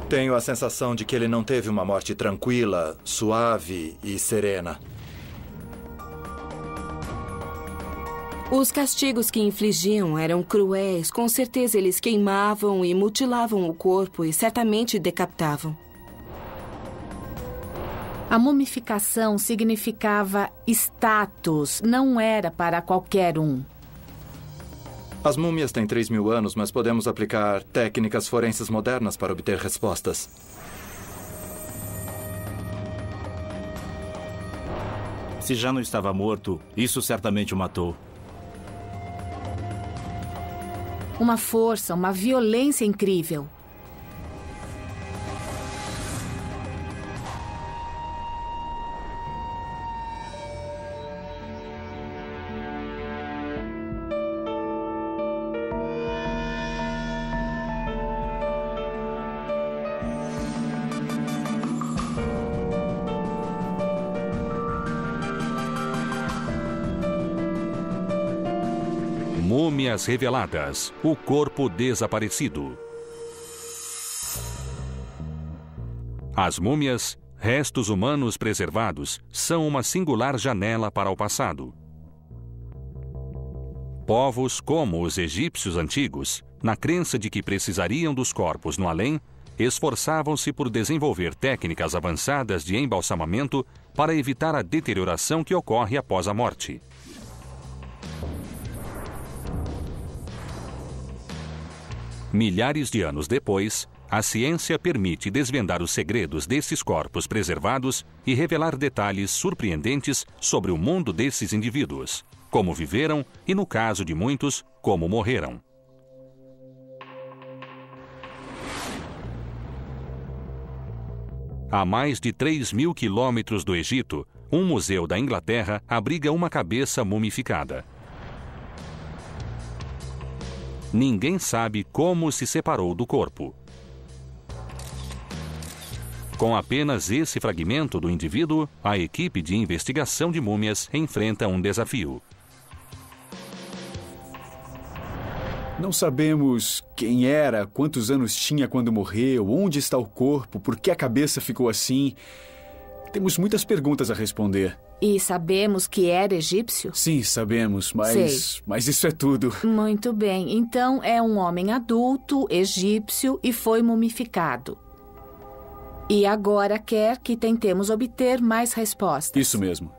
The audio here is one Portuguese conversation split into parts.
Tenho a sensação de que ele não teve uma morte tranquila, suave e serena. Os castigos que infligiam eram cruéis. Com certeza eles queimavam e mutilavam o corpo e certamente decapitavam. A mumificação significava status, não era para qualquer um. As múmias têm 3.000 anos, mas podemos aplicar técnicas forenses modernas para obter respostas. Se já não estava morto, isso certamente o matou. Uma força, uma violência incrível. Múmias reveladas. O corpo desaparecido. As múmias, restos humanos preservados, são uma singular janela para o passado. Povos como os egípcios antigos, na crença de que precisariam dos corpos no além, esforçavam-se por desenvolver técnicas avançadas de embalsamamento para evitar a deterioração que ocorre após a morte. Milhares de anos depois, a ciência permite desvendar os segredos desses corpos preservados e revelar detalhes surpreendentes sobre o mundo desses indivíduos, como viveram e, no caso de muitos, como morreram. A mais de 3.000 quilômetros do Egito, um museu da Inglaterra abriga uma cabeça mumificada. Ninguém sabe como se separou do corpo. Com apenas esse fragmento do indivíduo, a equipe de investigação de múmias enfrenta um desafio. Não sabemos quem era, quantos anos tinha quando morreu, onde está o corpo, por que a cabeça ficou assim. Temos muitas perguntas a responder. E sabemos que era egípcio? Sim, sabemos, mas isso é tudo. Muito bem. Então é um homem adulto, egípcio e foi mumificado. E agora quer que tentemos obter mais respostas. Isso mesmo.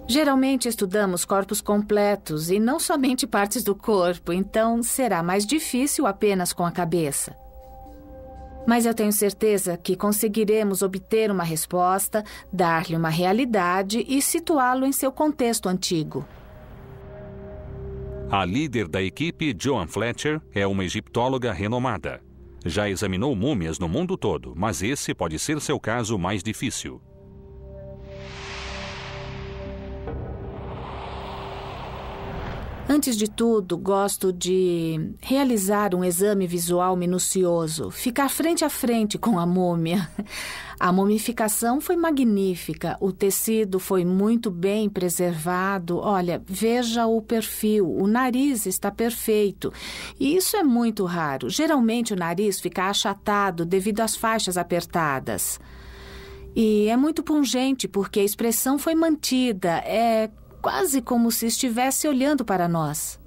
Geralmente estudamos corpos completos e não somente partes do corpo, então será mais difícil apenas com a cabeça. Mas eu tenho certeza que conseguiremos obter uma resposta, dar-lhe uma realidade e situá-lo em seu contexto antigo. A líder da equipe, Joan Fletcher, é uma egiptóloga renomada. Já examinou múmias no mundo todo, mas esse pode ser seu caso mais difícil. Antes de tudo, gosto de realizar um exame visual minucioso, ficar frente a frente com a múmia. A mumificação foi magnífica, o tecido foi muito bem preservado. Olha, veja o perfil, o nariz está perfeito. E isso é muito raro. Geralmente o nariz fica achatado devido às faixas apertadas. E é muito pungente porque a expressão foi mantida, é quase como se estivesse olhando para nós.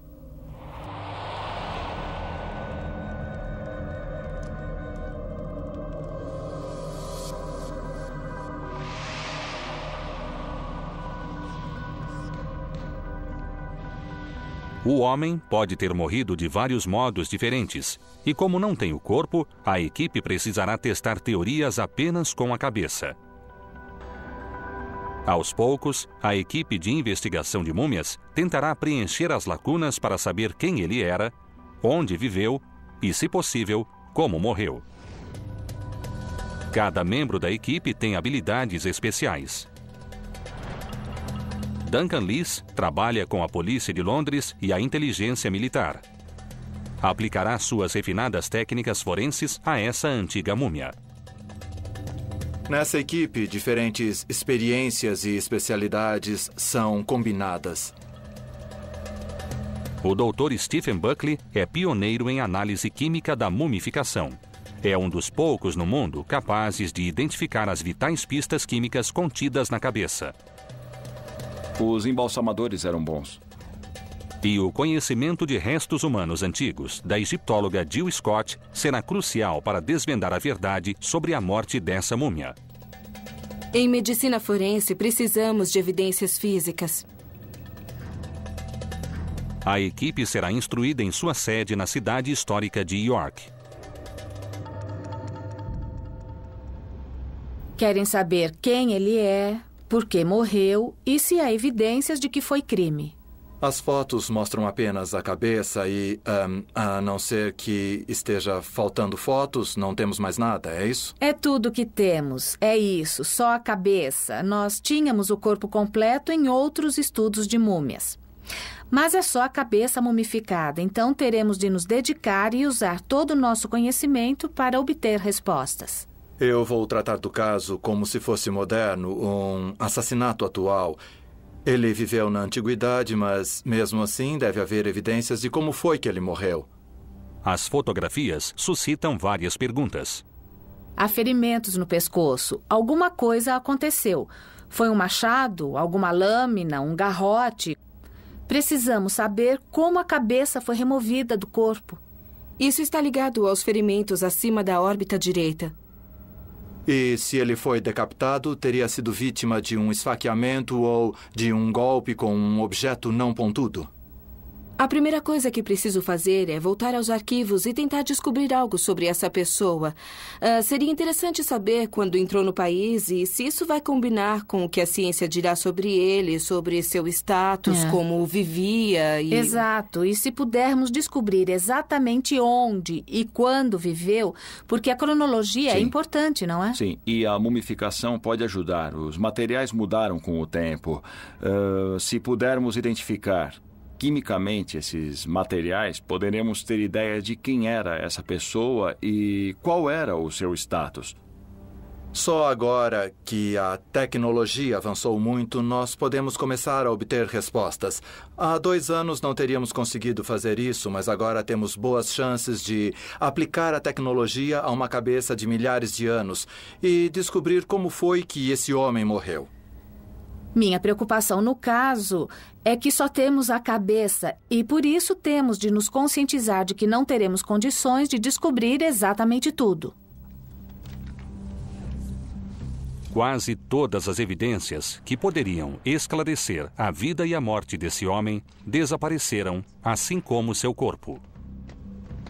O homem pode ter morrido de vários modos diferentes, e como não tem o corpo, a equipe precisará testar teorias apenas com a cabeça. Aos poucos, a equipe de investigação de múmias tentará preencher as lacunas para saber quem ele era, onde viveu e, se possível, como morreu. Cada membro da equipe tem habilidades especiais. Duncan Lees trabalha com a polícia de Londres e a inteligência militar. Aplicará suas refinadas técnicas forenses a essa antiga múmia. Nessa equipe, diferentes experiências e especialidades são combinadas. O Dr. Stephen Buckley é pioneiro em análise química da mumificação. É um dos poucos no mundo capazes de identificar as vitais pistas químicas contidas na cabeça. Os embalsamadores eram bons. E o conhecimento de restos humanos antigos da egiptóloga Jill Scott será crucial para desvendar a verdade sobre a morte dessa múmia. Em medicina forense, precisamos de evidências físicas. A equipe será instruída em sua sede na cidade histórica de York. Querem saber quem ele é, por que morreu e se há evidências de que foi crime. As fotos mostram apenas a cabeça e, a não ser que esteja faltando fotos, não temos mais nada, é isso? É tudo que temos, é isso, só a cabeça. Nós tínhamos o corpo completo em outros estudos de múmias. Mas é só a cabeça mumificada, então teremos de nos dedicar e usar todo o nosso conhecimento para obter respostas. Eu vou tratar do caso como se fosse moderno, um assassinato atual. Ele viveu na antiguidade, mas mesmo assim deve haver evidências de como foi que ele morreu. As fotografias suscitam várias perguntas. Há ferimentos no pescoço. Alguma coisa aconteceu. Foi um machado, alguma lâmina, um garrote. Precisamos saber como a cabeça foi removida do corpo. Isso está ligado aos ferimentos acima da órbita direita. E se ele foi decapitado, teria sido vítima de um esfaqueamento ou de um golpe com um objeto não pontudo? A primeira coisa que preciso fazer é voltar aos arquivos e tentar descobrir algo sobre essa pessoa. Seria interessante saber quando entrou no país e se isso vai combinar com o que a ciência dirá sobre ele, sobre seu status, como vivia e... Exato. E se pudermos descobrir exatamente onde e quando viveu, porque a cronologia é importante, não é? Sim, e a mumificação pode ajudar. Os materiais mudaram com o tempo. Se pudermos identificar quimicamente esses materiais, poderemos ter ideia de quem era essa pessoa e qual era o seu status. Só agora que a tecnologia avançou muito, nós podemos começar a obter respostas. Há 2 anos não teríamos conseguido fazer isso, mas agora temos boas chances de aplicar a tecnologia a uma cabeça de milhares de anos e descobrir como foi que esse homem morreu. Minha preocupação no caso é que só temos a cabeça e por isso temos de nos conscientizar de que não teremos condições de descobrir exatamente tudo. Quase todas as evidências que poderiam esclarecer a vida e a morte desse homem desapareceram, assim como seu corpo.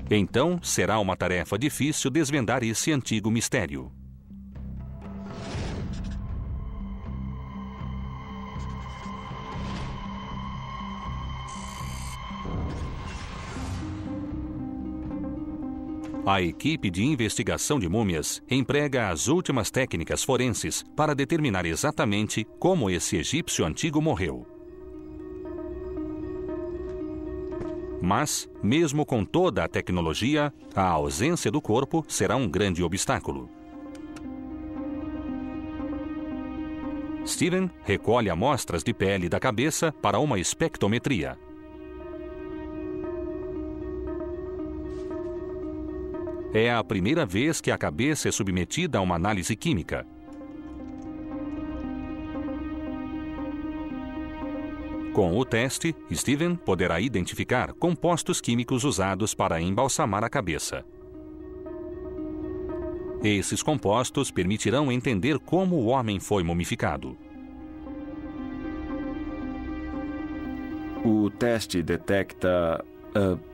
Então, será uma tarefa difícil desvendar esse antigo mistério. A equipe de investigação de múmias emprega as últimas técnicas forenses para determinar exatamente como esse egípcio antigo morreu. Mas, mesmo com toda a tecnologia, a ausência do corpo será um grande obstáculo. Steven recolhe amostras de pele da cabeça para uma espectrometria. É a primeira vez que a cabeça é submetida a uma análise química. Com o teste, Steven poderá identificar compostos químicos usados para embalsamar a cabeça. Esses compostos permitirão entender como o homem foi mumificado. O teste detecta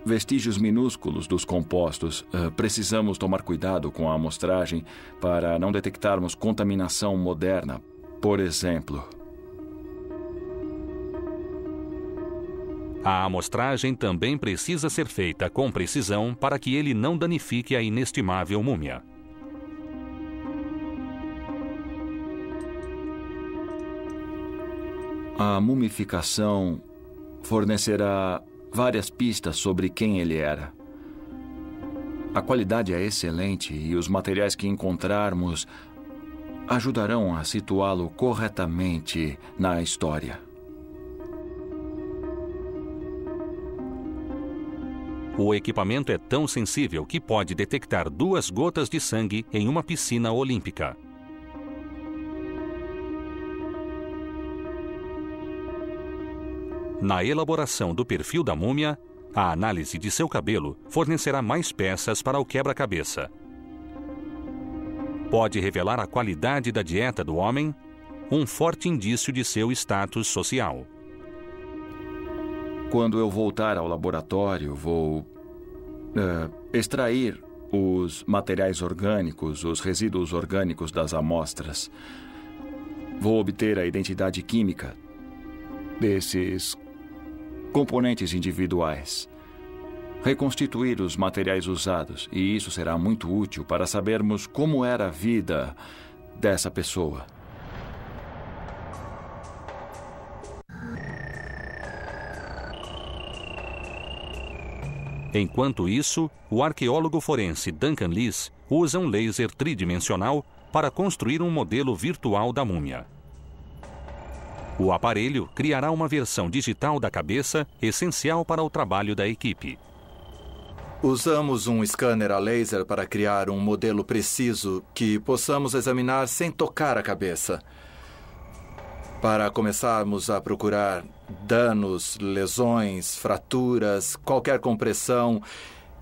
vestígios minúsculos dos compostos. Precisamos tomar cuidado com a amostragem para não detectarmos contaminação moderna, por exemplo. A amostragem também precisa ser feita com precisão para que ele não danifique a inestimável múmia. A mumificação fornecerá várias pistas sobre quem ele era. A qualidade é excelente e os materiais que encontrarmos ajudarão a situá-lo corretamente na história. O equipamento é tão sensível que pode detectar 2 gotas de sangue em uma piscina olímpica. Na elaboração do perfil da múmia, a análise de seu cabelo fornecerá mais peças para o quebra-cabeça. Pode revelar a qualidade da dieta do homem, um forte indício de seu status social. Quando eu voltar ao laboratório, vou extrair os materiais orgânicos, os resíduos orgânicos das amostras. Vou obter a identidade química desses componentes individuais. Reconstituir os materiais usados, e isso será muito útil para sabermos como era a vida dessa pessoa. Enquanto isso, o arqueólogo forense Duncan Lees usa um laser tridimensional para construir um modelo virtual da múmia. O aparelho criará uma versão digital da cabeça, essencial para o trabalho da equipe. Usamos um scanner a laser para criar um modelo preciso que possamos examinar sem tocar a cabeça. Para começarmos a procurar danos, lesões, fraturas, qualquer compressão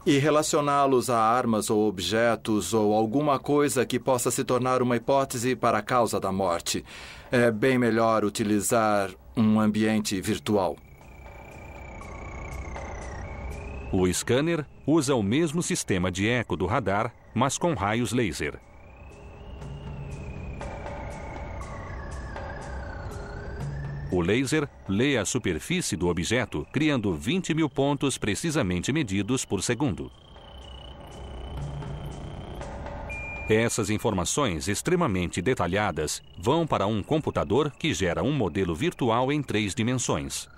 e relacioná-los a armas ou objetos ou alguma coisa que possa se tornar uma hipótese para a causa da morte. É bem melhor utilizar um ambiente virtual. O scanner usa o mesmo sistema de eco do radar, mas com raios laser. O laser lê a superfície do objeto, criando 20.000 pontos precisamente medidos por segundo. Essas informações extremamente detalhadas vão para um computador que gera um modelo virtual em 3 dimensões.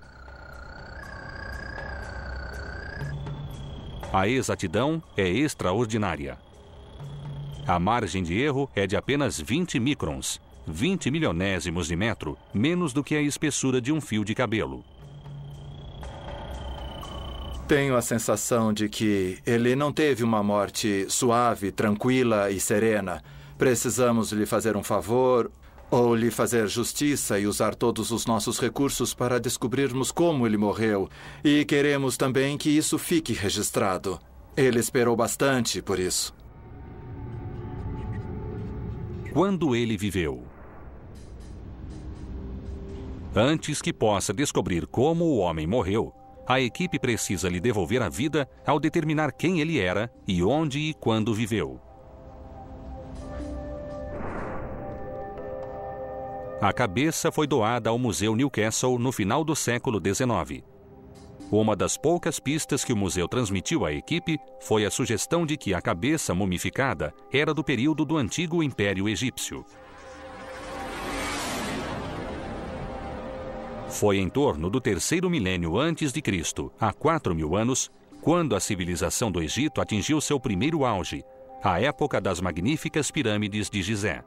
A exatidão é extraordinária. A margem de erro é de apenas 20 microns, 20 milionésimos de metro, menos do que a espessura de um fio de cabelo. Tenho a sensação de que ele não teve uma morte suave, tranquila e serena. Precisamos lhe fazer um favor ou lhe fazer justiça e usar todos os nossos recursos para descobrirmos como ele morreu. E queremos também que isso fique registrado. Ele esperou bastante por isso. Quando ele viveu? Antes que possa descobrir como o homem morreu, a equipe precisa lhe devolver a vida ao determinar quem ele era e onde e quando viveu. A cabeça foi doada ao Museu Newcastle no final do século XIX. Uma das poucas pistas que o museu transmitiu à equipe foi a sugestão de que a cabeça mumificada era do período do antigo Império Egípcio. Foi em torno do 3º milênio antes de Cristo, há 4.000 anos, quando a civilização do Egito atingiu seu primeiro auge, a época das magníficas pirâmides de Gizé.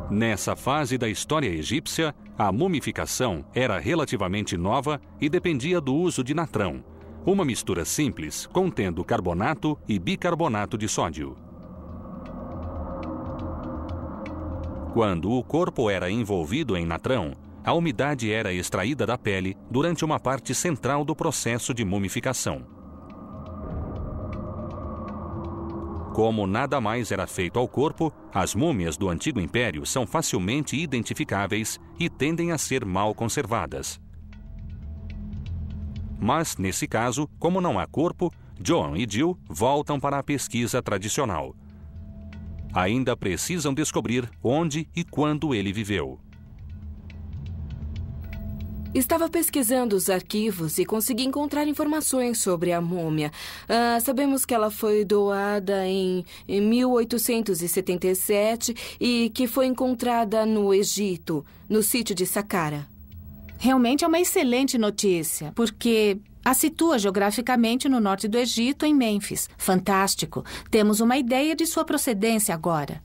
Nessa fase da história egípcia, a mumificação era relativamente nova e dependia do uso de natrão, uma mistura simples contendo carbonato e bicarbonato de sódio. Quando o corpo era envolvido em natrão, a umidade era extraída da pele durante uma parte central do processo de mumificação. Como nada mais era feito ao corpo, as múmias do Antigo Império são facilmente identificáveis e tendem a ser mal conservadas. Mas, nesse caso, como não há corpo, John e Jill voltam para a pesquisa tradicional. Ainda precisam descobrir onde e quando ele viveu. Estava pesquisando os arquivos e consegui encontrar informações sobre a múmia. Sabemos que ela foi doada em 1877 e que foi encontrada no Egito, no sítio de Saqqara. Realmente é uma excelente notícia, porque a situa geograficamente no norte do Egito, em Mênfis. Fantástico. Temos uma ideia de sua procedência agora.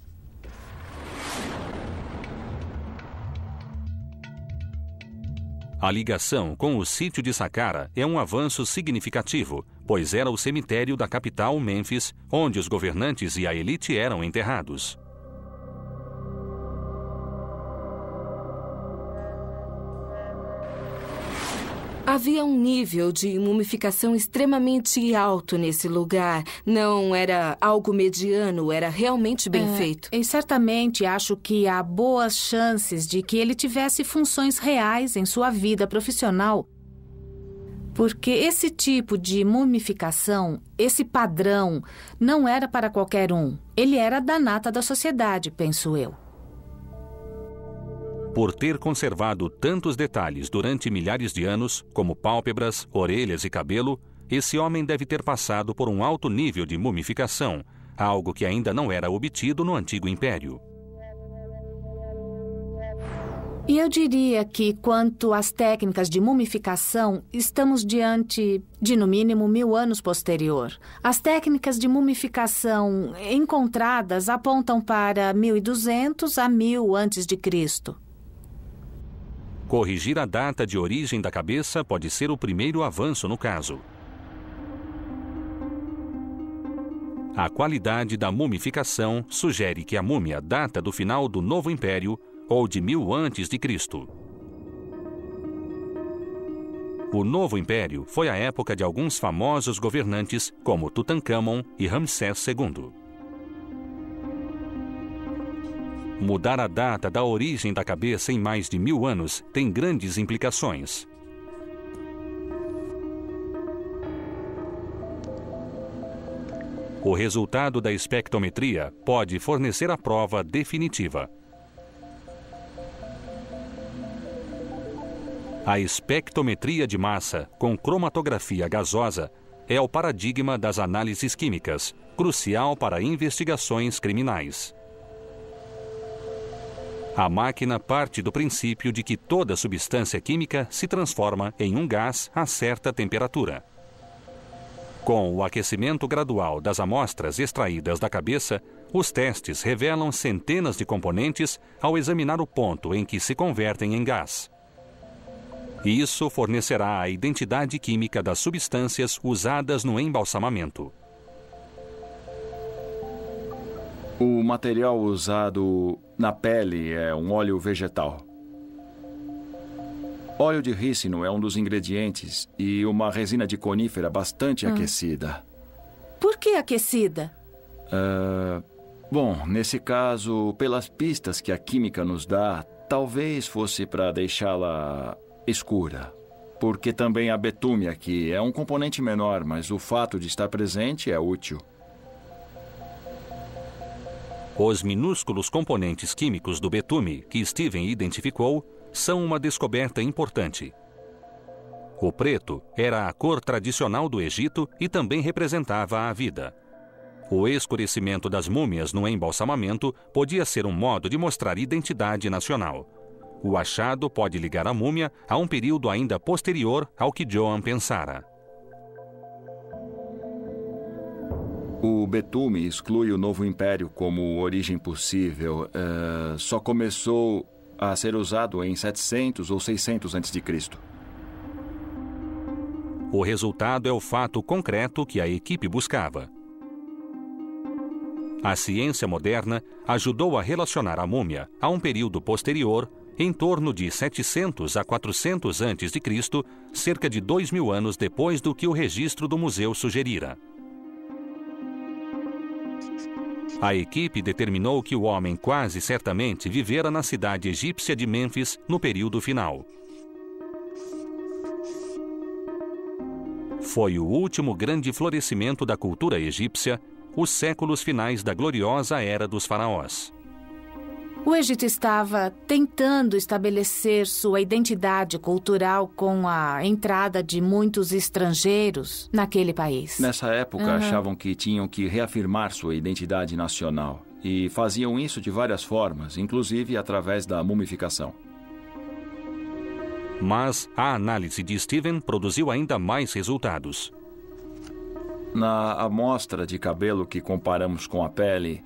A ligação com o sítio de Saqqara é um avanço significativo, pois era o cemitério da capital, Mênfis, onde os governantes e a elite eram enterrados. Havia um nível de mumificação extremamente alto nesse lugar. Não era algo mediano, era realmente bem feito. E certamente acho que há boas chances de que ele tivesse funções reais em sua vida profissional. Porque esse tipo de mumificação, esse padrão, não era para qualquer um. Ele era da nata da sociedade, penso eu. Por ter conservado tantos detalhes durante milhares de anos, como pálpebras, orelhas e cabelo, esse homem deve ter passado por um alto nível de mumificação, algo que ainda não era obtido no Antigo Império. E eu diria que, quanto às técnicas de mumificação, estamos diante de, no mínimo, 1000 anos posterior. As técnicas de mumificação encontradas apontam para 1200 a 1000 a.C. Corrigir a data de origem da cabeça pode ser o primeiro avanço no caso. A qualidade da mumificação sugere que a múmia data do final do Novo Império ou de 1000 a.C. O Novo Império foi a época de alguns famosos governantes como Tutancâmon e Ramsés II. Mudar a data da origem da cabeça em mais de 1000 anos tem grandes implicações. O resultado da espectrometria pode fornecer a prova definitiva. A espectrometria de massa com cromatografia gasosa é o paradigma das análises químicas, crucial para investigações criminais. A máquina parte do princípio de que toda substância química se transforma em um gás a certa temperatura. Com o aquecimento gradual das amostras extraídas da cabeça, os testes revelam centenas de componentes ao examinar o ponto em que se convertem em gás. Isso fornecerá a identidade química das substâncias usadas no embalsamamento. O material usado na pele é um óleo vegetal. Óleo de rícino é um dos ingredientes e uma resina de conífera bastante aquecida. Por que aquecida? Bom, nesse caso, pelas pistas que a química nos dá, talvez fosse para deixá-la escura. Porque também há betume aqui. É um componente menor, mas o fato de estar presente é útil. Os minúsculos componentes químicos do betume que Steven identificou são uma descoberta importante. O preto era a cor tradicional do Egito e também representava a vida. O escurecimento das múmias no embalsamamento podia ser um modo de mostrar identidade nacional. O achado pode ligar a múmia a um período ainda posterior ao que Joan pensara. O betume exclui o Novo Império como origem possível. Só começou a ser usado em 700 ou 600 a.C. O resultado é o fato concreto que a equipe buscava. A ciência moderna ajudou a relacionar a múmia a um período posterior, em torno de 700 a 400 a.C., cerca de 2000 anos depois do que o registro do museu sugerira. A equipe determinou que o homem quase certamente vivera na cidade egípcia de Mênfis no período final. Foi o último grande florescimento da cultura egípcia, os séculos finais da gloriosa era dos faraós. O Egito estava tentando estabelecer sua identidade cultural com a entrada de muitos estrangeiros naquele país. Nessa época, achavam que tinham que reafirmar sua identidade nacional. E faziam isso de várias formas, inclusive através da mumificação. Mas a análise de Steven produziu ainda mais resultados. Na amostra de cabelo que comparamos com a pele,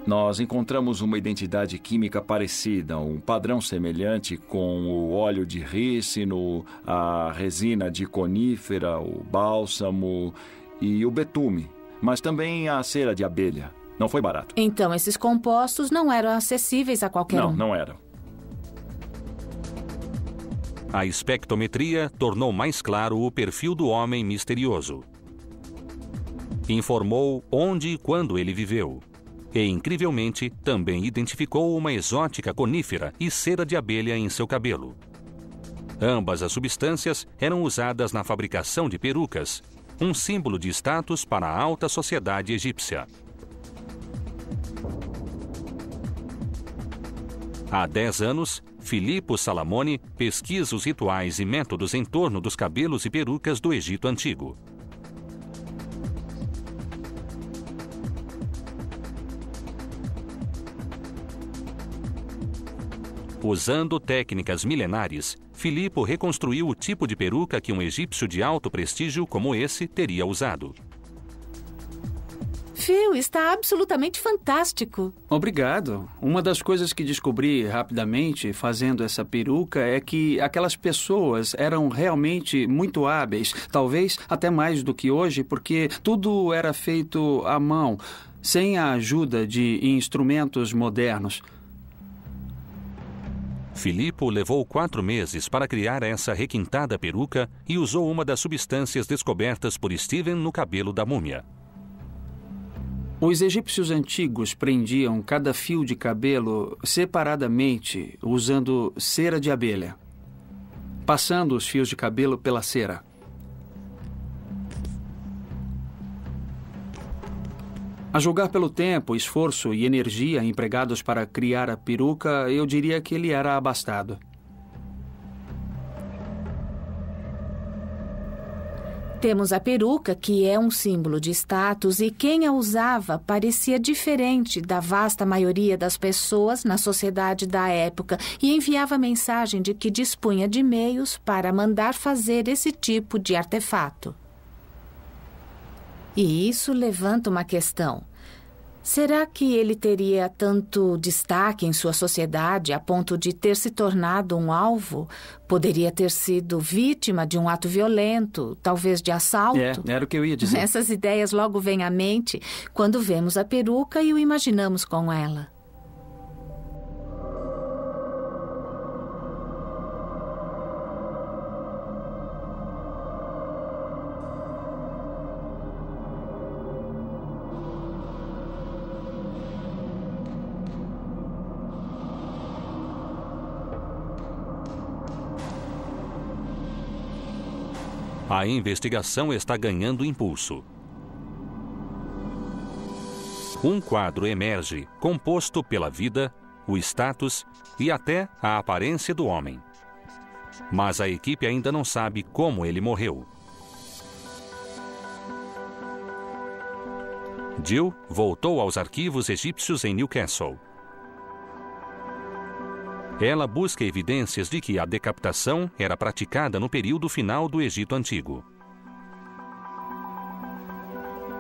Nós encontramos uma identidade química parecida, um padrão semelhante com o óleo de rícino, a resina de conífera, o bálsamo e o betume, mas também a cera de abelha. Não foi barato. Então, esses compostos não eram acessíveis a qualquer um. Não eram. A espectrometria tornou mais claro o perfil do homem misterioso. Informou onde e quando ele viveu. E, incrivelmente, também identificou uma exótica conífera e cera de abelha em seu cabelo. Ambas as substâncias eram usadas na fabricação de perucas, um símbolo de status para a alta sociedade egípcia. Há 10 anos, Filippo Salamone pesquisa os rituais e métodos em torno dos cabelos e perucas do Egito Antigo. Usando técnicas milenares, Filippo reconstruiu o tipo de peruca que um egípcio de alto prestígio como esse teria usado. Phil, está absolutamente fantástico. Obrigado. Uma das coisas que descobri rapidamente fazendo essa peruca é que aquelas pessoas eram realmente muito hábeis, talvez até mais do que hoje, porque tudo era feito à mão, sem a ajuda de instrumentos modernos. Filippo levou 4 meses para criar essa requintada peruca e usou uma das substâncias descobertas por Steven no cabelo da múmia. Os egípcios antigos prendiam cada fio de cabelo separadamente usando cera de abelha, passando os fios de cabelo pela cera. A julgar pelo tempo, esforço e energia empregados para criar a peruca, eu diria que ele era abastado. Temos a peruca, que é um símbolo de status, e quem a usava parecia diferente da vasta maioria das pessoas na sociedade da época e enviava mensagem de que dispunha de meios para mandar fazer esse tipo de artefato. E isso levanta uma questão. Será que ele teria tanto destaque em sua sociedade a ponto de ter se tornado um alvo? Poderia ter sido vítima de um ato violento, talvez de assalto? Era o que eu ia dizer. Essas ideias logo vêm à mente quando vemos a peruca e o imaginamos com ela. A investigação está ganhando impulso. Um quadro emerge, composto pela vida, o status e até a aparência do homem. Mas a equipe ainda não sabe como ele morreu. Jill voltou aos arquivos egípcios em Newcastle. Ela busca evidências de que a decapitação era praticada no período final do Egito Antigo.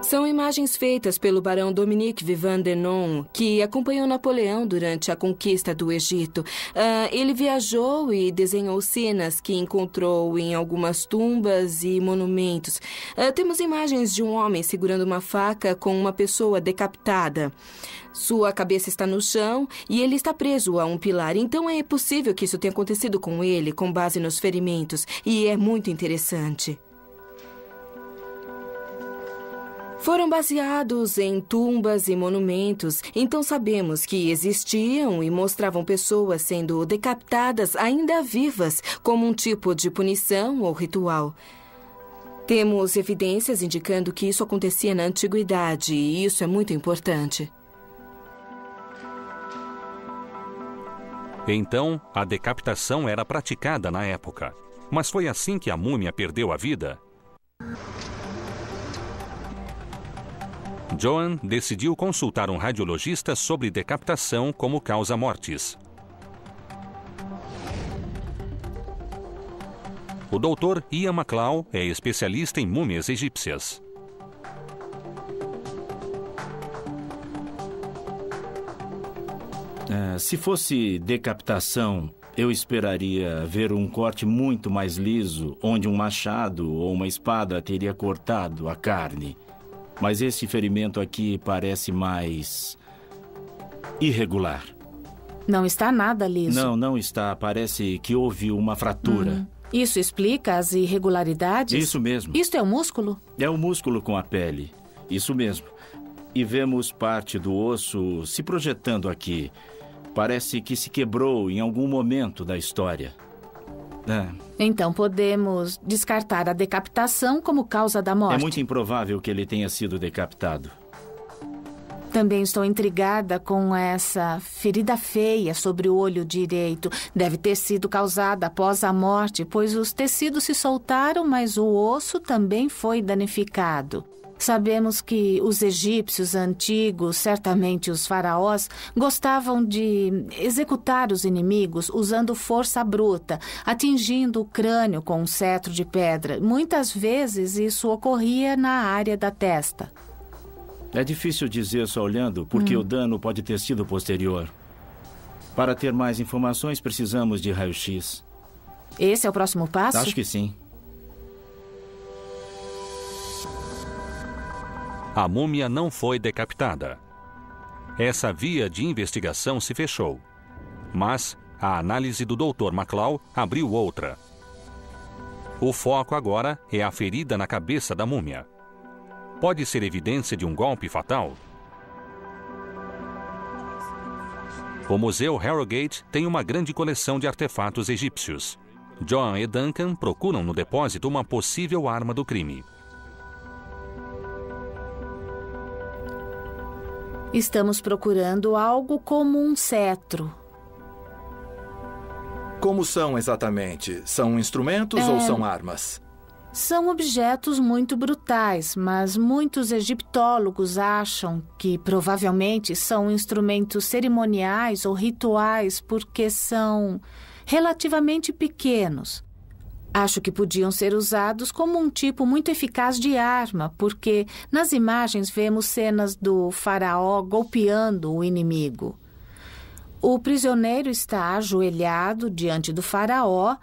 São imagens feitas pelo barão Dominique Vivant Denon, que acompanhou Napoleão durante a conquista do Egito. Ele viajou e desenhou cenas que encontrou em algumas tumbas e monumentos. Temos imagens de um homem segurando uma faca com uma pessoa decapitada. Sua cabeça está no chão e ele está preso a um pilar. Então é possível que isso tenha acontecido com ele, com base nos ferimentos. E é muito interessante. Foram baseados em tumbas e monumentos, então sabemos que existiam e mostravam pessoas sendo decapitadas ainda vivas, como um tipo de punição ou ritual. Temos evidências indicando que isso acontecia na antiguidade, e isso é muito importante. Então, a decapitação era praticada na época. Mas foi assim que a múmia perdeu a vida? Joan decidiu consultar um radiologista sobre decapitação como causa mortis. O Dr. Ian McClough é especialista em múmias egípcias. Se fosse decapitação, eu esperaria ver um corte muito mais liso, onde um machado ou uma espada teria cortado a carne. Mas esse ferimento aqui parece mais irregular. Não está nada liso. Não, não está. Parece que houve uma fratura. Isso explica as irregularidades? Isso mesmo. Isto é o músculo? É o músculo com a pele. Isso mesmo. E vemos parte do osso se projetando aqui. Parece que se quebrou em algum momento da história. Então podemos descartar a decapitação como causa da morte. É muito improvável que ele tenha sido decapitado. Também estou intrigada com essa ferida feia sobre o olho direito. Deve ter sido causada após a morte, pois os tecidos se soltaram, mas o osso também foi danificado. Sabemos que os egípcios antigos, certamente os faraós, gostavam de executar os inimigos usando força bruta, atingindo o crânio com um cetro de pedra. Muitas vezes isso ocorria na área da testa. É difícil dizer só olhando, porque o dano pode ter sido posterior. Para ter mais informações, precisamos de raio-x. Esse é o próximo passo? Acho que sim. A múmia não foi decapitada. Essa via de investigação se fechou. Mas a análise do Dr. McClough abriu outra. O foco agora é a ferida na cabeça da múmia. Pode ser evidência de um golpe fatal? O Museu Harrogate tem uma grande coleção de artefatos egípcios. John e Duncan procuram no depósito uma possível arma do crime. Estamos procurando algo como um cetro. Como são exatamente? São instrumentos ou são armas? São objetos muito brutais, mas muitos egiptólogos acham que provavelmente são instrumentos cerimoniais ou rituais porque são relativamente pequenos. Acho que podiam ser usados como um tipo muito eficaz de arma, porque nas imagens vemos cenas do faraó golpeando o inimigo. O prisioneiro está ajoelhado diante do faraó,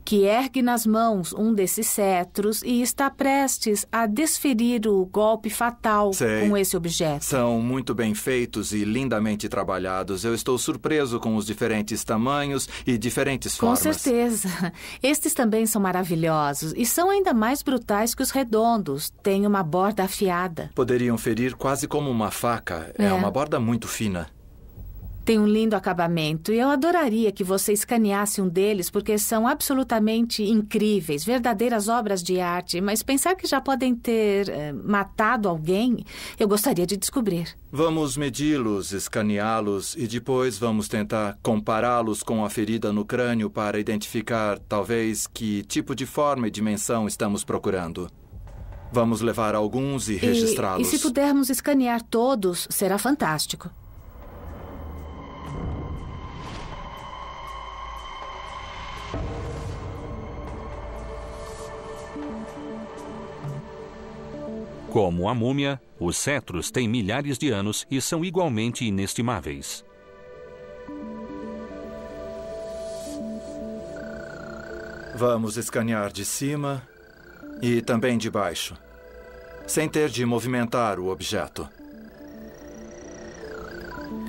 que ergue nas mãos um desses cetros e está prestes a desferir o golpe fatal com esse objeto. São muito bem feitos e lindamente trabalhados. Eu estou surpreso com os diferentes tamanhos e diferentes formas. Com certeza. Estes também são maravilhosos e são ainda mais brutais que os redondos. Têm uma borda afiada. Poderiam ferir quase como uma faca. É uma borda muito fina. Tem um lindo acabamento e eu adoraria que você escaneasse um deles porque são absolutamente incríveis, verdadeiras obras de arte, mas pensar que já podem ter matado alguém, eu gostaria de descobrir. Vamos medi-los, escaneá-los e depois vamos tentar compará-los com a ferida no crânio para identificar, talvez, que tipo de forma e dimensão estamos procurando. Vamos levar alguns e registrá-los. E se pudermos escanear todos, será fantástico. Como a múmia, os cetros têm milhares de anos e são igualmente inestimáveis. Vamos escanear de cima e também de baixo, sem ter de movimentar o objeto.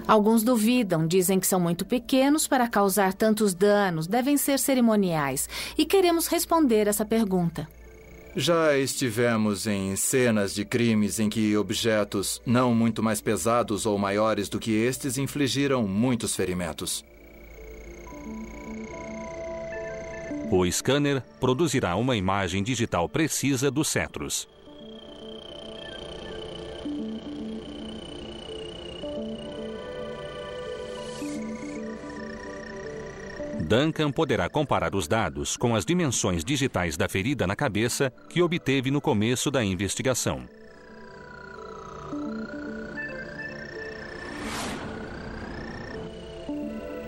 Alguns duvidam, dizem que são muito pequenos para causar tantos danos, devem ser cerimoniais. E queremos responder essa pergunta. Já estivemos em cenas de crimes em que objetos não muito mais pesados ou maiores do que estes infligiram muitos ferimentos. O scanner produzirá uma imagem digital precisa dos cetros. Duncan poderá comparar os dados com as dimensões digitais da ferida na cabeça que obteve no começo da investigação.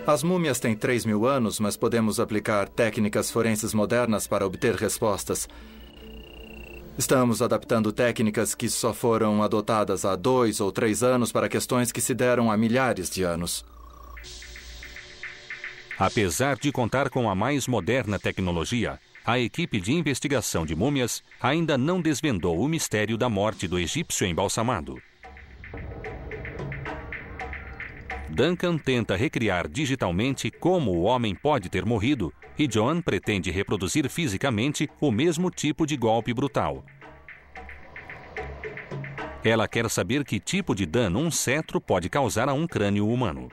As múmias têm 3.000 anos, mas podemos aplicar técnicas forenses modernas para obter respostas. Estamos adaptando técnicas que só foram adotadas há 2 ou 3 anos para questões que se deram há milhares de anos. Apesar de contar com a mais moderna tecnologia, a equipe de investigação de múmias ainda não desvendou o mistério da morte do egípcio embalsamado. Duncan tenta recriar digitalmente como o homem pode ter morrido e Joan pretende reproduzir fisicamente o mesmo tipo de golpe brutal. Ela quer saber que tipo de dano um cetro pode causar a um crânio humano.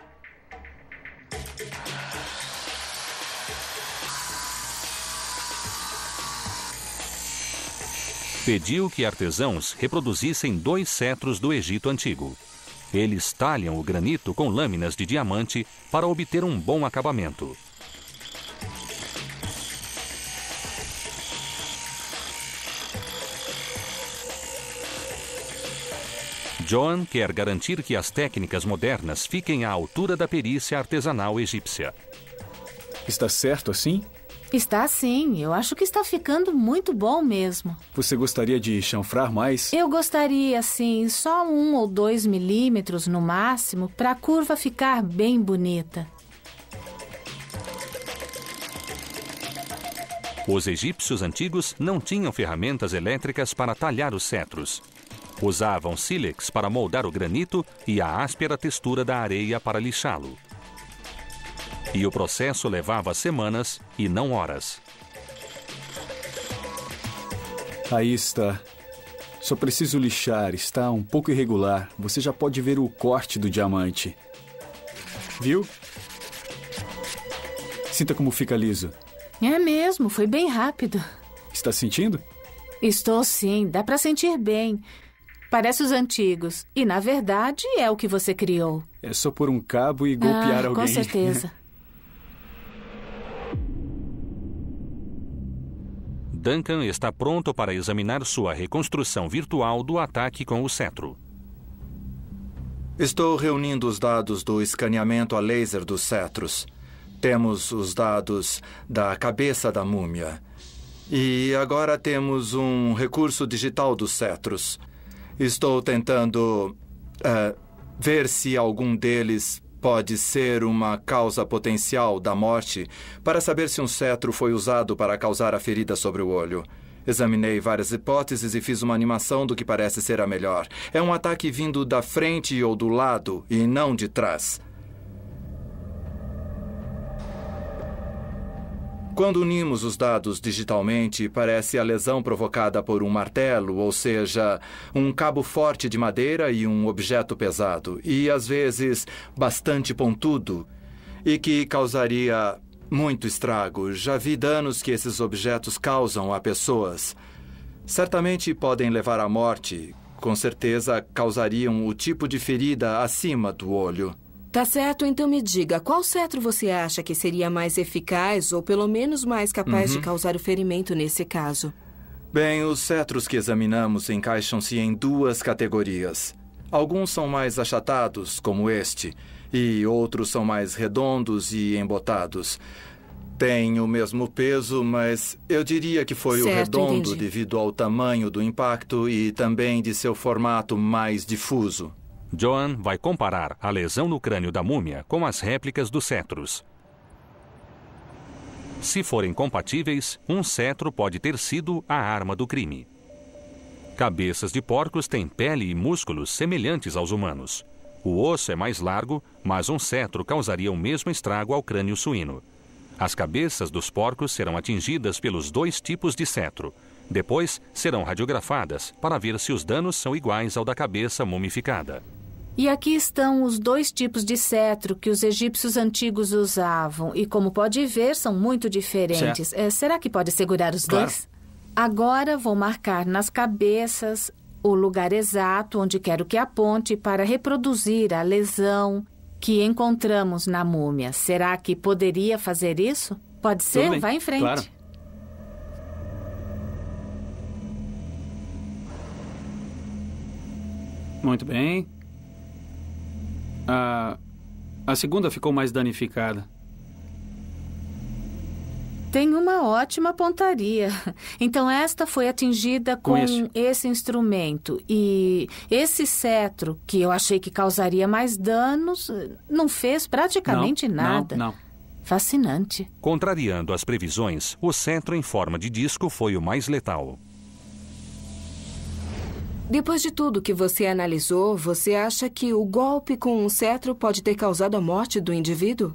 Pediu que artesãos reproduzissem 2 cetros do Egito Antigo. Eles talham o granito com lâminas de diamante para obter um bom acabamento. Joan quer garantir que as técnicas modernas fiquem à altura da perícia artesanal egípcia. Está certo assim? Está sim. Eu acho que está ficando muito bom mesmo. Você gostaria de chanfrar mais? Eu gostaria, sim, só 1 ou 2 milímetros no máximo, para a curva ficar bem bonita. Os egípcios antigos não tinham ferramentas elétricas para talhar os cetros. Usavam sílex para moldar o granito e a áspera textura da areia para lixá-lo. E o processo levava semanas e não horas. Aí está. Só preciso lixar, está um pouco irregular. Você já pode ver o corte do diamante. Viu? Sinta como fica liso. É mesmo, foi bem rápido. Está sentindo? Estou sim, dá para sentir bem. Parece os antigos. E, na verdade, é o que você criou. É só pôr um cabo e golpear alguém. Com certeza. Duncan está pronto para examinar sua reconstrução virtual do ataque com o cetro. Estou reunindo os dados do escaneamento a laser dos cetros. Temos os dados da cabeça da múmia. E agora temos um recurso digital dos cetros. Estou tentando ver se algum deles pode ser uma causa potencial da morte para saber se um cetro foi usado para causar a ferida sobre o olho. Examinei várias hipóteses e fiz uma animação do que parece ser a melhor. É um ataque vindo da frente ou do lado e não de trás. Quando unimos os dados digitalmente, parece a lesão provocada por um martelo, ou seja, um cabo forte de madeira e um objeto pesado, e às vezes bastante pontudo, e que causaria muito estrago. Já vi danos que esses objetos causam a pessoas. Certamente podem levar à morte. Com certeza causariam o tipo de ferida acima do olho. Tá certo, então me diga, qual cetro você acha que seria mais eficaz ou pelo menos mais capaz de causar o ferimento nesse caso? Bem, os cetros que examinamos encaixam-se em 2 categorias. Alguns são mais achatados, como este, e outros são mais redondos e embotados. Têm o mesmo peso, mas eu diria que foi certo, o redondo entendi. devido ao tamanho do impacto e também de seu formato mais difuso. Joan vai comparar a lesão no crânio da múmia com as réplicas dos cetros. Se forem compatíveis, um cetro pode ter sido a arma do crime. Cabeças de porcos têm pele e músculos semelhantes aos humanos. O osso é mais largo, mas um cetro causaria o mesmo estrago ao crânio suíno. As cabeças dos porcos serão atingidas pelos 2 tipos de cetro. Depois, serão radiografadas para ver se os danos são iguais ao da cabeça mumificada. E aqui estão os 2 tipos de cetro que os egípcios antigos usavam. E como pode ver, são muito diferentes. Será que pode segurar os Claro. 2? Agora vou marcar nas cabeças o lugar exato onde quero que aponte para reproduzir a lesão que encontramos na múmia. Será que poderia fazer isso? Pode Tudo ser? bem. Vai em frente. Claro. Muito bem. A segunda ficou mais danificada. Tem uma ótima pontaria. Então, esta foi atingida com esse instrumento. E esse cetro, que eu achei que causaria mais danos, não fez praticamente nada. Não. Fascinante. Contrariando as previsões, o cetro em forma de disco foi o mais letal. Depois de tudo que você analisou, você acha que o golpe com um cetro pode ter causado a morte do indivíduo?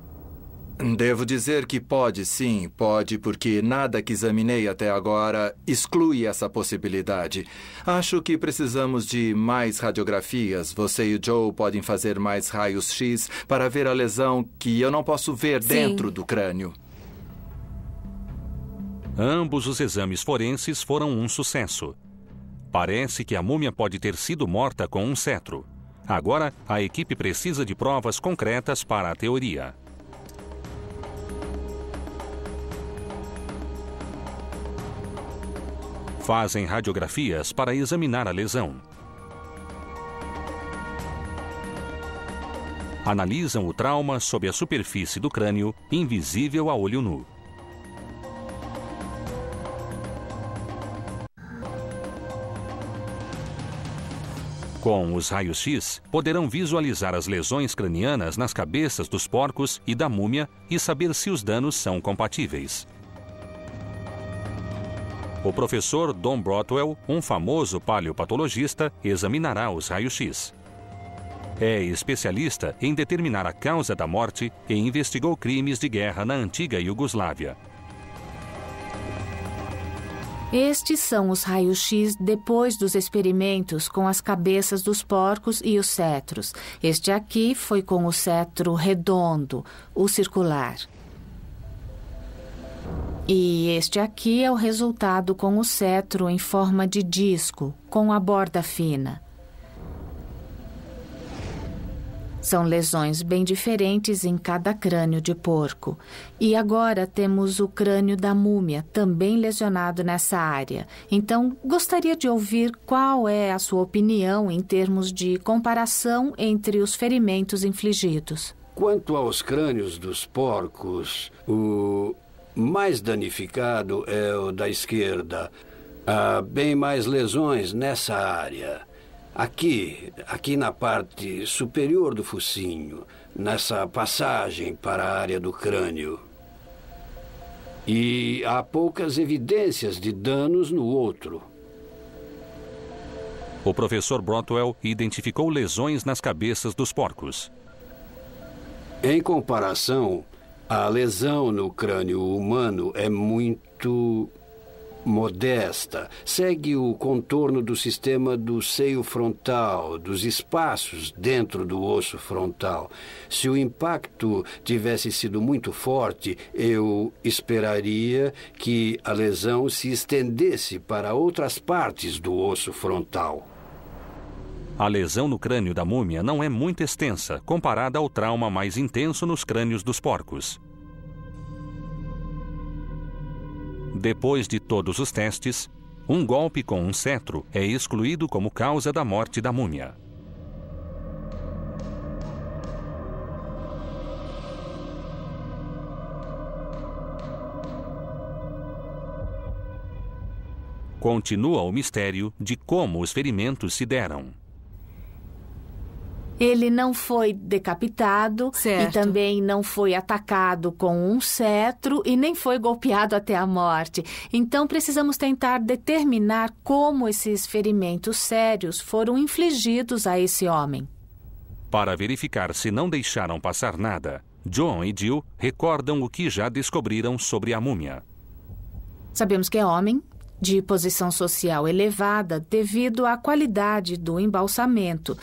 Devo dizer que pode, sim, pode, porque nada que examinei até agora exclui essa possibilidade. Acho que precisamos de mais radiografias. Você e o Joe podem fazer mais raios-x para ver a lesão que eu não posso ver dentro do crânio. Ambos os exames forenses foram um sucesso. Parece que a múmia pode ter sido morta com um cetro. Agora, a equipe precisa de provas concretas para a teoria. Fazem radiografias para examinar a lesão. Analisam o trauma sob a superfície do crânio, invisível a olho nu. Com os raios-x, poderão visualizar as lesões cranianas nas cabeças dos porcos e da múmia e saber se os danos são compatíveis. O professor Don Broadwell, um famoso paleopatologista, examinará os raios-x. É especialista em determinar a causa da morte e investigou crimes de guerra na antiga Iugoslávia. Estes são os raios-x depois dos experimentos com as cabeças dos porcos e os cetros. Este aqui foi com o cetro redondo, o circular. E este aqui é o resultado com o cetro em forma de disco, com a borda fina. São lesões bem diferentes em cada crânio de porco. E agora temos o crânio da múmia, também lesionado nessa área. Então, gostaria de ouvir qual é a sua opinião em termos de comparação entre os ferimentos infligidos. Quanto aos crânios dos porcos, o mais danificado é o da esquerda. Há bem mais lesões nessa área. Aqui na parte superior do focinho, nessa passagem para a área do crânio. E há poucas evidências de danos no outro. O professor Broadwell identificou lesões nas cabeças dos porcos. Em comparação, a lesão no crânio humano é muito modesta. Segue o contorno do sistema do seio frontal, dos espaços dentro do osso frontal. Se o impacto tivesse sido muito forte, eu esperaria que a lesão se estendesse para outras partes do osso frontal. A lesão no crânio da múmia não é muito extensa, comparada ao trauma mais intenso nos crânios dos porcos. Depois de todos os testes, um golpe com um cetro é excluído como causa da morte da múmia. Continua o mistério de como os ferimentos se deram. Ele não foi decapitado Certo. e também não foi atacado com um cetro e nem foi golpeado até a morte. Então, precisamos tentar determinar como esses ferimentos sérios foram infligidos a esse homem. Para verificar se não deixaram passar nada, John e Jill recordam o que já descobriram sobre a múmia. Sabemos que é homem, de posição social elevada devido à qualidade do embalsamento.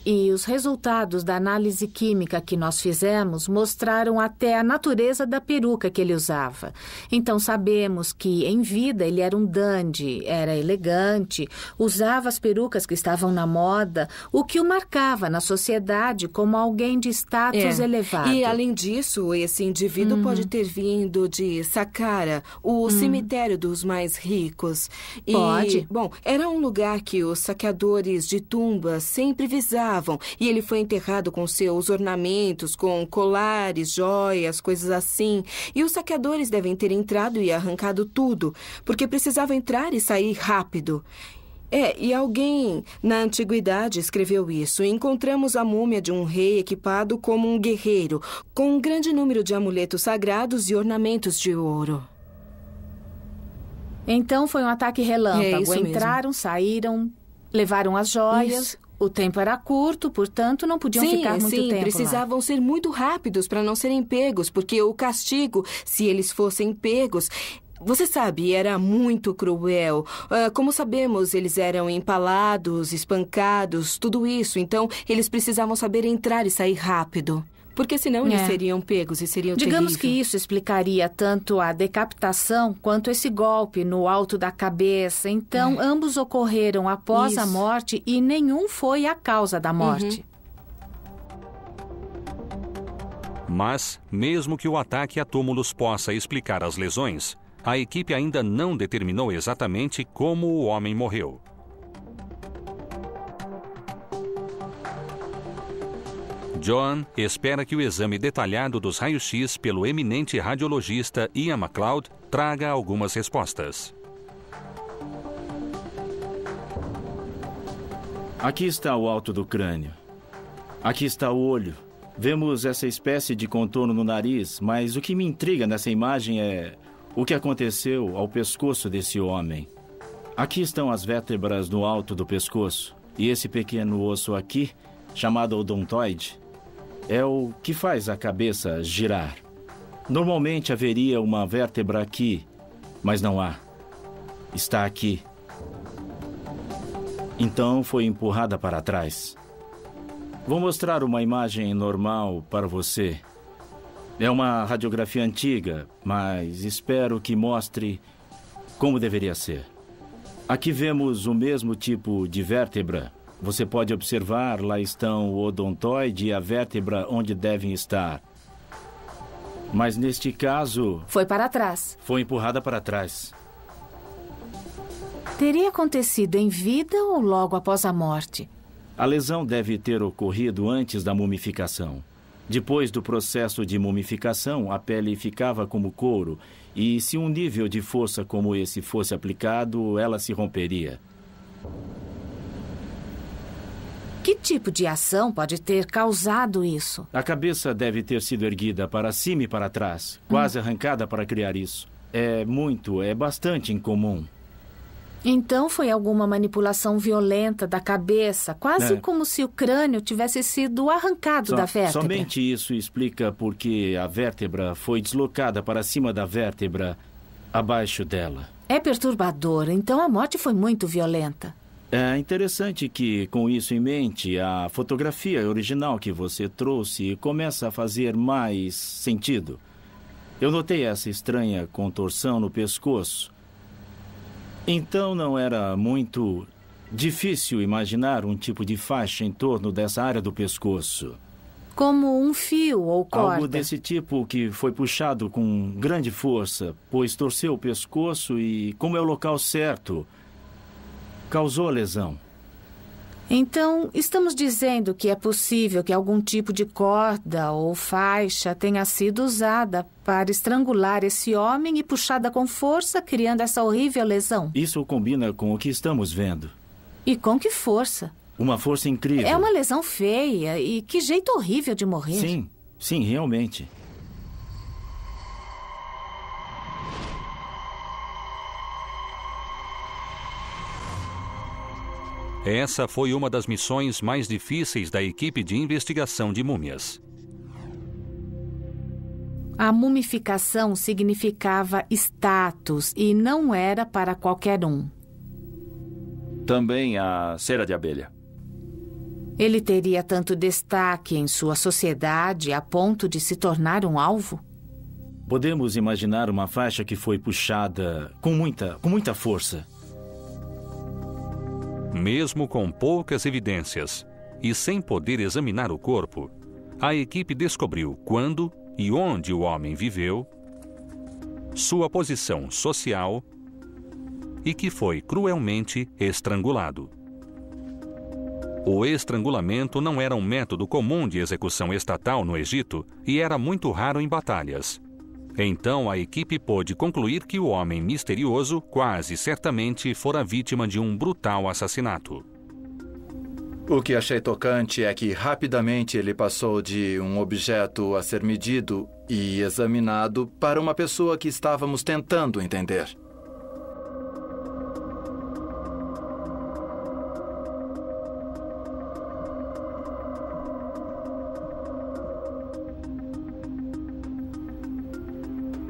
E os resultados da análise química que nós fizemos mostraram até a natureza da peruca que ele usava. Então sabemos que em vida ele era um dandy, era elegante, usava as perucas que estavam na moda, o que o marcava na sociedade como alguém de status elevado. E além disso, esse indivíduo pode ter vindo de Saqqara, o cemitério dos mais ricos. E, Pode. Bom, era um lugar que os saqueadores de tumbas sempre visavam. E ele foi enterrado com seus ornamentos, com colares, joias, coisas assim. E os saqueadores devem ter entrado e arrancado tudo, porque precisavam entrar e sair rápido. E alguém na antiguidade escreveu isso. Encontramos a múmia de um rei equipado como um guerreiro, com um grande número de amuletos sagrados e ornamentos de ouro. Então foi um ataque relâmpago. Entraram, saíram, levaram as joias. Isso. O tempo era curto, portanto, não podiam ficar muito tempo lá. Precisavam ser muito rápidos para não serem pegos, porque o castigo, se eles fossem pegos... Você sabe, era muito cruel. Como sabemos, eles eram empalados, espancados, tudo isso. Então, eles precisavam saber entrar e sair rápido. Porque senão eles seriam pegos e seriam Digamos que isso explicaria tanto a decapitação quanto esse golpe no alto da cabeça. Então, ambos ocorreram após a morte e nenhum foi a causa da morte. Mas, mesmo que o ataque a túmulos possa explicar as lesões, a equipe ainda não determinou exatamente como o homem morreu. John espera que o exame detalhado dos raios-x pelo eminente radiologista Ian MacLeod traga algumas respostas. Aqui está o alto do crânio. Aqui está o olho. Vemos essa espécie de contorno no nariz, mas o que me intriga nessa imagem é o que aconteceu ao pescoço desse homem. Aqui estão as vértebras no alto do pescoço. E esse pequeno osso aqui, chamado odontoide, é o que faz a cabeça girar. Normalmente haveria uma vértebra aqui, mas não há. Está aqui. Então foi empurrada para trás. Vou mostrar uma imagem normal para você. É uma radiografia antiga, mas espero que mostre como deveria ser. Aqui vemos o mesmo tipo de vértebra. Você pode observar, lá estão o odontoide e a vértebra onde devem estar. Mas neste caso... Foi para trás. Foi empurrada para trás. Teria acontecido em vida ou logo após a morte? A lesão deve ter ocorrido antes da mumificação. Depois do processo de mumificação, a pele ficava como couro e, se um nível de força como esse fosse aplicado, ela se romperia. Que tipo de ação pode ter causado isso? A cabeça deve ter sido erguida para cima e para trás, quase arrancada para criar isso. É bastante incomum. Então foi alguma manipulação violenta da cabeça, quase como se o crânio tivesse sido arrancado da vértebra. Somente isso explica por que a vértebra foi deslocada para cima da vértebra abaixo dela. É perturbador, então a morte foi muito violenta. É interessante que, com isso em mente, a fotografia original que você trouxe começa a fazer mais sentido. Eu notei essa estranha contorção no pescoço. Então não era muito difícil imaginar um tipo de faixa em torno dessa área do pescoço. Como um fio ou corda? Algo desse tipo que foi puxado com grande força, pois torceu o pescoço e, como é o local certo, causou a lesão. Então, estamos dizendo que é possível que algum tipo de corda ou faixa tenha sido usada para estrangular esse homem e puxada com força, criando essa horrível lesão. Isso combina com o que estamos vendo. E com que força? Uma força incrível. É uma lesão feia e que jeito horrível de morrer. Sim, realmente. Essa foi uma das missões mais difíceis da equipe de investigação de múmias. A mumificação significava status e não era para qualquer um. Também a cera de abelha. Ele teria tanto destaque em sua sociedade a ponto de se tornar um alvo? Podemos imaginar uma faixa que foi puxada com muita força. Mesmo com poucas evidências e sem poder examinar o corpo, a equipe descobriu quando e onde o homem viveu, sua posição social e que foi cruelmente estrangulado. O estrangulamento não era um método comum de execução estatal no Egito e era muito raro em batalhas. Então a equipe pôde concluir que o homem misterioso quase certamente fora vítima de um brutal assassinato. O que achei tocante é que rapidamente ele passou de um objeto a ser medido e examinado para uma pessoa que estávamos tentando entender.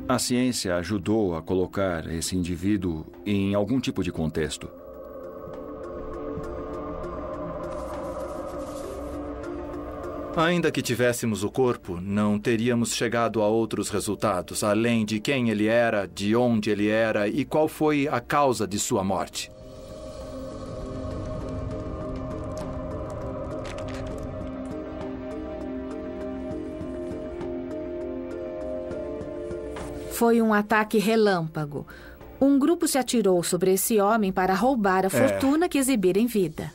A ciência ajudou a colocar esse indivíduo em algum tipo de contexto. Ainda que tivéssemos o corpo, não teríamos chegado a outros resultados, além de quem ele era, de onde ele era e qual foi a causa de sua morte. Foi um ataque relâmpago. Um grupo se atirou sobre esse homem para roubar a fortuna que exibira em vida.